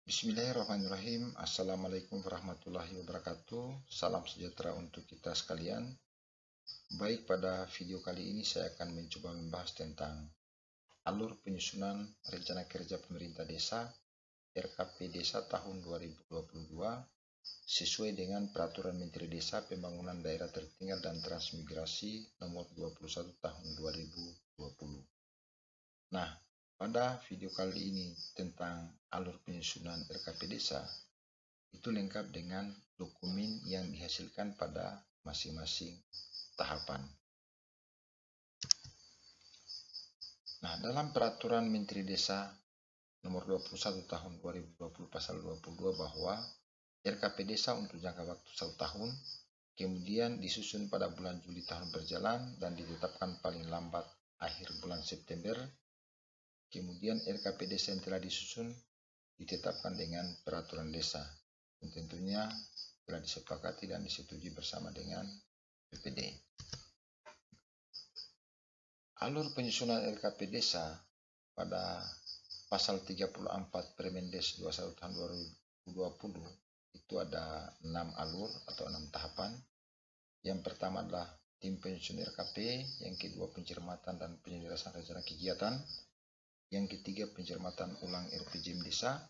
Bismillahirrahmanirrahim. Assalamualaikum warahmatullahi wabarakatuh. Salam sejahtera untuk kita sekalian. Baik, pada video kali ini saya akan mencoba membahas tentang alur penyusunan rencana kerja pemerintah desa RKP Desa tahun 2022 sesuai dengan Peraturan Menteri Desa Pembangunan Daerah Tertinggal dan Transmigrasi nomor 21 tahun 2020. Nah, pada video kali ini tentang alur penyusunan RKP Desa, itu lengkap dengan dokumen yang dihasilkan pada masing-masing tahapan. Nah, dalam Peraturan Menteri Desa nomor 21 tahun 2020 pasal 22 bahwa RKP Desa untuk jangka waktu 1 tahun, kemudian disusun pada bulan Juli tahun berjalan dan ditetapkan paling lambat akhir bulan September. Kemudian RKP Desa yang telah disusun ditetapkan dengan peraturan desa, dan tentunya telah disepakati dan disetujui bersama dengan PPD. Alur penyusunan RKP Desa pada pasal 34 Permendes 21 tahun 2020 itu ada 6 alur atau 6 tahapan. Yang pertama adalah tim penyusun RKP, yang kedua pencermatan dan penyelesaian rencana kegiatan, yang ketiga pencermatan ulang RPJM Desa,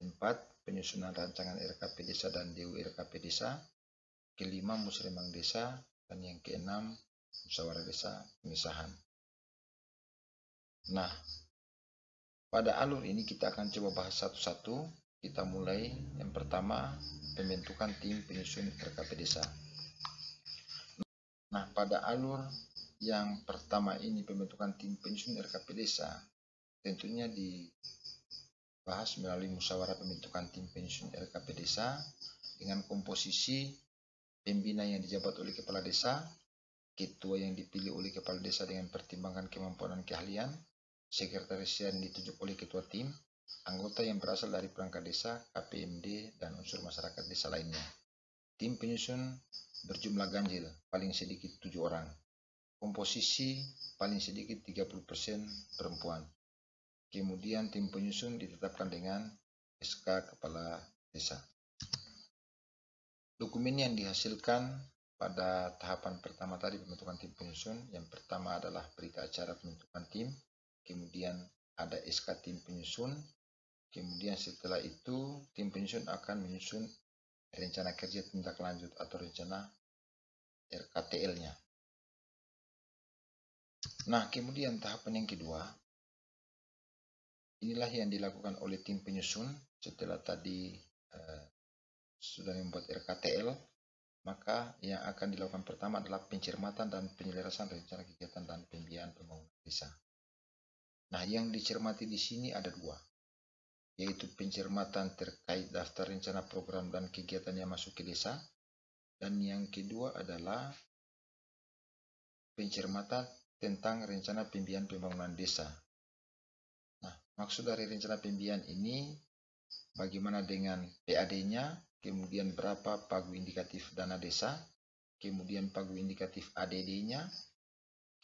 4 penyusunan rancangan RKP Desa dan DU RKP Desa, kelima musrembang desa, dan yang keenam musyawarah desa pemisahan. Nah, pada alur ini kita akan coba bahas satu-satu. Kita mulai yang pertama, pembentukan tim penyusun RKP Desa. Nah, pada alur yang pertama ini, pembentukan tim penyusun RKP Desa, tentunya dibahas melalui musyawarah pembentukan tim penyusun RKP Desa dengan komposisi pembina yang dijabat oleh kepala desa, ketua yang dipilih oleh kepala desa dengan pertimbangan kemampuan dan keahlian, sekretaris yang ditunjuk oleh ketua tim, anggota yang berasal dari perangkat desa, KPMD, dan unsur masyarakat desa lainnya. Tim penyusun berjumlah ganjil, paling sedikit 7 orang. Komposisi paling sedikit 30% perempuan. Kemudian tim penyusun ditetapkan dengan SK Kepala Desa. Dokumen yang dihasilkan pada tahapan pertama tadi pembentukan tim penyusun, yang pertama adalah berita acara pembentukan tim, kemudian ada SK tim penyusun, kemudian setelah itu tim penyusun akan menyusun rencana kerja tindak lanjut atau rencana RKTL-nya. Nah, kemudian tahapan yang kedua, inilah yang dilakukan oleh tim penyusun setelah tadi sudah membuat RKTL, maka yang akan dilakukan pertama adalah pencermatan dan penyelesaian rencana kegiatan dan pembiayaan pembangunan desa. Nah, yang dicermati di sini ada 2, yaitu pencermatan terkait daftar rencana program dan kegiatan yang masuk ke desa, dan yang kedua adalah pencermatan tentang rencana pembiayaan pembangunan desa. Nah, maksud dari rencana pembiayaan ini, bagaimana dengan PAD-nya, kemudian berapa pagu indikatif dana desa, kemudian pagu indikatif ADD-nya,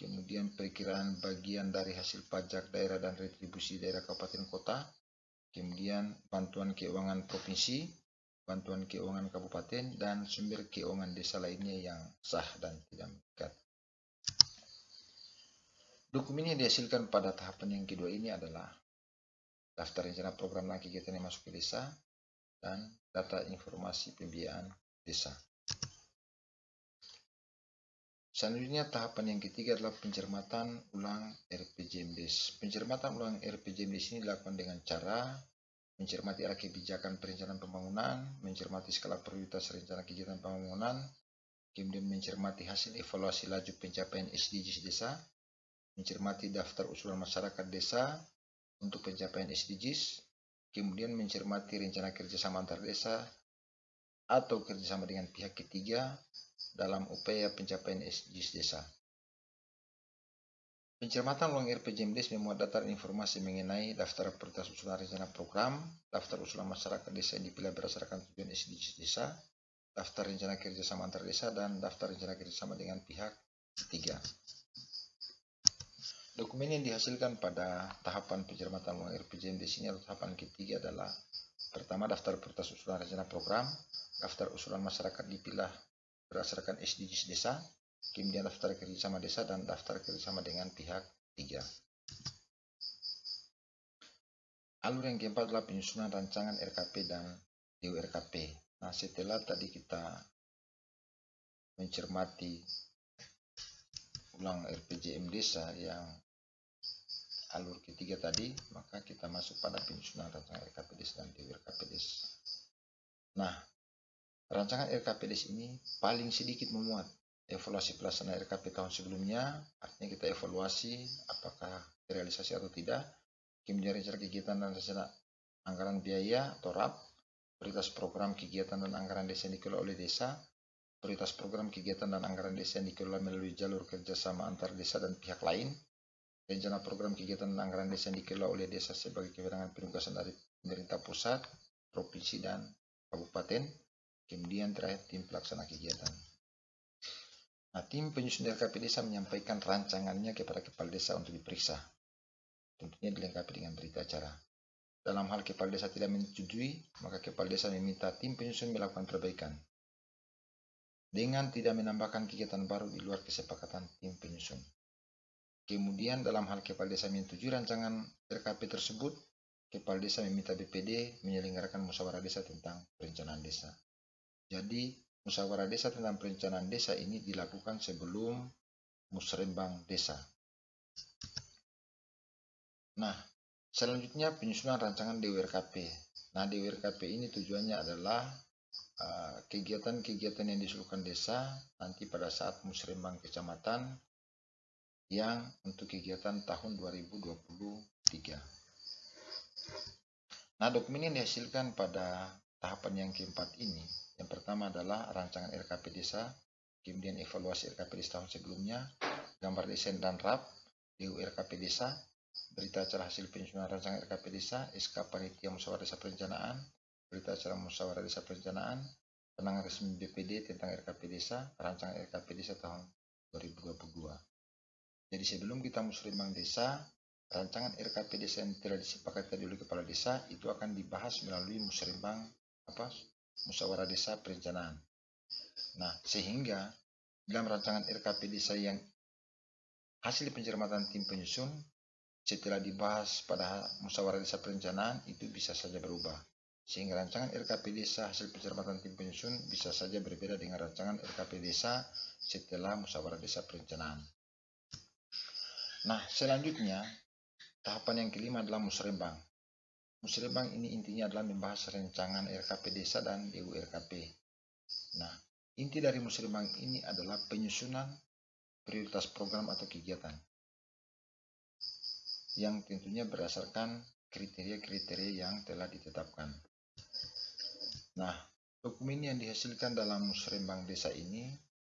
kemudian perkiraan bagian dari hasil pajak daerah dan retribusi daerah kabupaten kota, kemudian bantuan keuangan provinsi, bantuan keuangan kabupaten, dan sumber keuangan desa lainnya yang sah dan tidak mengikat. Dokumen yang dihasilkan pada tahapan yang kedua ini adalah daftar rencana program dan kegiatan yang masuk ke desa dan data informasi pembiayaan desa. Selanjutnya tahapan yang ketiga adalah pencermatan ulang RPJM Des. Pencermatan ulang RPJM Des ini dilakukan dengan cara mencermati arah kebijakan perencanaan pembangunan, mencermati skala prioritas rencana kegiatan pembangunan, kemudian mencermati hasil evaluasi laju pencapaian SDGs desa, mencermati daftar usulan masyarakat desa untuk pencapaian SDGs, kemudian mencermati rencana kerjasama antar desa atau kerjasama dengan pihak ketiga dalam upaya pencapaian SDGs desa. Pencermatan ulang RPJM Des memuat data dan informasi mengenai daftar prioritas usulan rencana program, daftar usulan masyarakat desa yang dipilih berdasarkan tujuan SDGs desa, daftar rencana kerjasama antar desa, dan daftar rencana kerjasama dengan pihak ketiga. Dokumen yang dihasilkan pada tahapan pencermatan ulang RPJM Des ini atau tahapan ketiga adalah Pertama, daftar prioritas usulan rencana program. Daftar usulan masyarakat dipilah berdasarkan SDGs desa. Kemudian daftar kerjasama desa dan daftar kerjasama dengan pihak ketiga. Alur yang keempat adalah penyusunan rancangan RKP dan DURKP. Nah, setelah tadi kita mencermati ulang RPJM desa yang alur ketiga tadi, maka kita masuk pada penyusunan rancangan RKP desa dan DURKP desa. Nah, rancangan RKP desa ini paling sedikit memuat evaluasi pelaksanaan RKP tahun sebelumnya, artinya kita evaluasi apakah terrealisasi atau tidak, kemudian rencana kegiatan dan rencana anggaran biaya atau RAP, prioritas program kegiatan dan anggaran desa yang dikelola oleh desa, prioritas program kegiatan dan anggaran desa yang dikelola melalui jalur kerjasama antar desa dan pihak lain, rencana program kegiatan dan anggaran desa yang dikelola oleh desa sebagai kewenangan penugasan dari pemerintah pusat, provinsi, dan kabupaten, kemudian terakhir tim pelaksana kegiatan. Nah, tim penyusun RKP desa menyampaikan rancangannya kepada kepala desa untuk diperiksa. Tentunya dilengkapi dengan berita acara. Dalam hal kepala desa tidak menyetujui, maka kepala desa meminta tim penyusun melakukan perbaikan dengan tidak menambahkan kegiatan baru di luar kesepakatan tim penyusun. Kemudian dalam hal kepala desa menyetujui rancangan RKP tersebut, kepala desa meminta BPD menyelenggarakan musyawarah desa tentang perencanaan desa. Jadi, musyawarah desa tentang perencanaan desa ini dilakukan sebelum musrembang desa. Nah, selanjutnya penyusunan rancangan DURKP. Nah, DURKP ini tujuannya adalah kegiatan-kegiatan yang disuruhkan desa nanti pada saat musrembang kecamatan yang untuk kegiatan tahun 2023. Nah, dokumen yang dihasilkan pada tahapan yang keempat ini, yang pertama adalah rancangan RKP desa, kemudian evaluasi RKP desa tahun sebelumnya, gambar desain dan RAP, DURKP desa, berita acara hasil penyusunan rancangan RKP desa, SK Panitia Musyawarah Desa Perencanaan, berita acara Musyawarah Desa Perencanaan, penangan resmi BPD tentang RKP desa, rancangan RKP desa tahun 2022. Jadi sebelum kita musrembang desa, rancangan RKP desa yang telah disepakati oleh kepala desa itu akan dibahas melalui musrembang musyawarah desa perencanaan. Nah, sehingga dalam rancangan RKP desa yang hasil pencermatan tim penyusun setelah dibahas pada musyawarah desa perencanaan itu bisa saja berubah. Sehingga rancangan RKP desa hasil pencermatan tim penyusun bisa saja berbeda dengan rancangan RKP desa setelah musyawarah desa perencanaan. Nah, selanjutnya tahapan yang kelima adalah musrembang. Musrembang ini intinya adalah membahas rancangan RKP desa dan DURKP. Nah, inti dari musrembang ini adalah penyusunan prioritas program atau kegiatan yang tentunya berdasarkan kriteria-kriteria yang telah ditetapkan. Nah, dokumen yang dihasilkan dalam musrembang desa ini,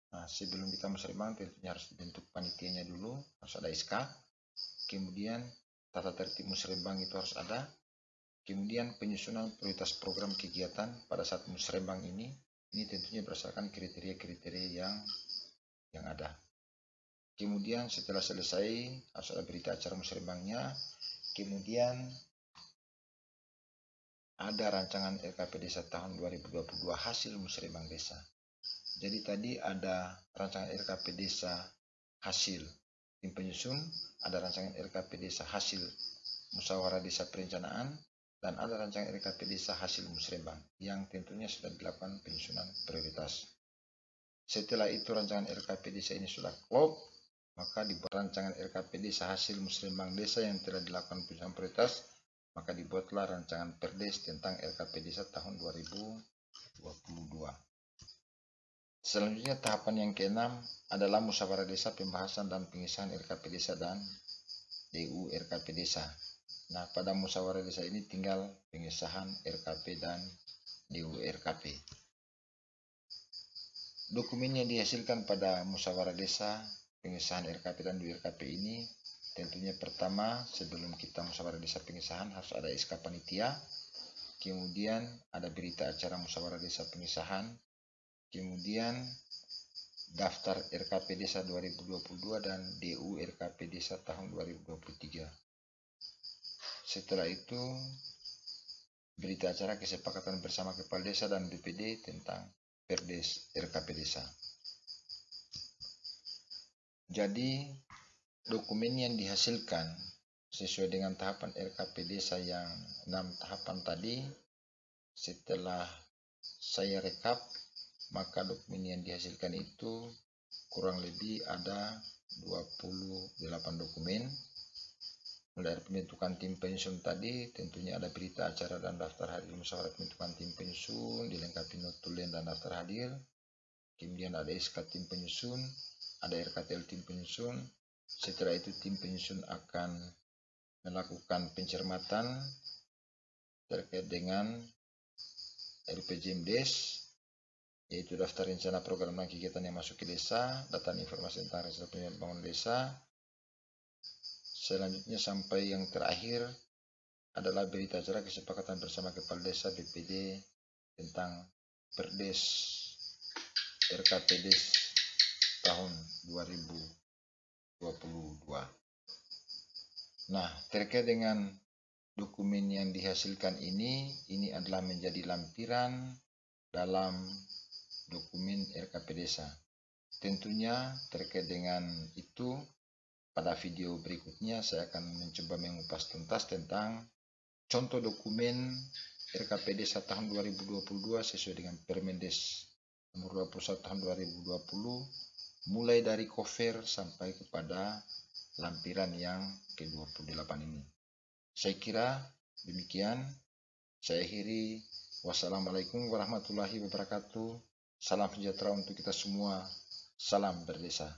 nah sebelum kita musrembang tentunya harus dibentuk panitianya dulu, harus ada SK, kemudian tata tertib musrembang itu harus ada, kemudian penyusunan prioritas program kegiatan pada saat musrembang ini tentunya berdasarkan kriteria-kriteria yang ada. Kemudian setelah selesai harus ada berita acara musrembangnya, kemudian ada rancangan RKP desa tahun 2022 hasil musrembang desa. Jadi tadi ada rancangan RKP desa hasil tim penyusun, ada rancangan RKP desa hasil musyawarah desa perencanaan, dan ada rancangan RKP desa hasil musrembang yang tentunya sudah dilakukan penyusunan prioritas. Setelah itu rancangan RKP desa ini sudah klop, maka dibuat rancangan RKP desa hasil musrembang desa yang telah dilakukan penyusunan prioritas, maka dibuatlah rancangan Perdes tentang RKP desa tahun 2022. Selanjutnya tahapan yang keenam adalah musyawarah desa pembahasan dan pengesahan RKP desa dan DURKP desa. Nah, pada musyawarah desa ini tinggal pengesahan RKP dan DURKP. Dokumen yang dihasilkan pada musyawarah desa pengesahan RKP dan DURKP ini tentunya pertama sebelum kita musyawarah desa pengesahan harus ada SK panitia, kemudian ada berita acara musyawarah desa pengesahan, kemudian daftar RKP desa 2022 dan DURKP desa tahun 2023. Setelah itu berita acara kesepakatan bersama Kepala Desa dan BPD tentang Perdes RKP Desa. Jadi dokumen yang dihasilkan sesuai dengan tahapan RKP Desa yang 6 tahapan tadi, setelah saya rekap, maka dokumen yang dihasilkan itu kurang lebih ada 28 dokumen. Mulai dari pembentukan tim pensiun tadi, tentunya ada berita acara dan daftar hadir musyawarah pembentukan tim pensiun, dilengkapi not tulen dan daftar hadir. Kemudian ada SK tim penyusun, ada RKTL tim penyusun. Setelah itu tim penyusun akan melakukan pencermatan terkait dengan RPJMDes, yaitu daftar rencana program dan kegiatan yang masuk ke desa, data dan informasi tentang rencana pembangunan desa. Selanjutnya sampai yang terakhir adalah berita acara kesepakatan bersama Kepala Desa BPD tentang Perdes RKP Des tahun 2022. Nah, terkait dengan dokumen yang dihasilkan ini adalah menjadi lampiran dalam dokumen RKP Desa. Tentunya terkait dengan itu, pada video berikutnya saya akan mencoba mengupas tuntas tentang contoh dokumen RKP Desa tahun 2022 sesuai dengan Permendes nomor 21 tahun 2020, mulai dari cover sampai kepada lampiran yang ke-28 ini. Saya kira demikian. Saya akhiri. Wassalamualaikum warahmatullahi wabarakatuh. Salam sejahtera untuk kita semua. Salam berdesa.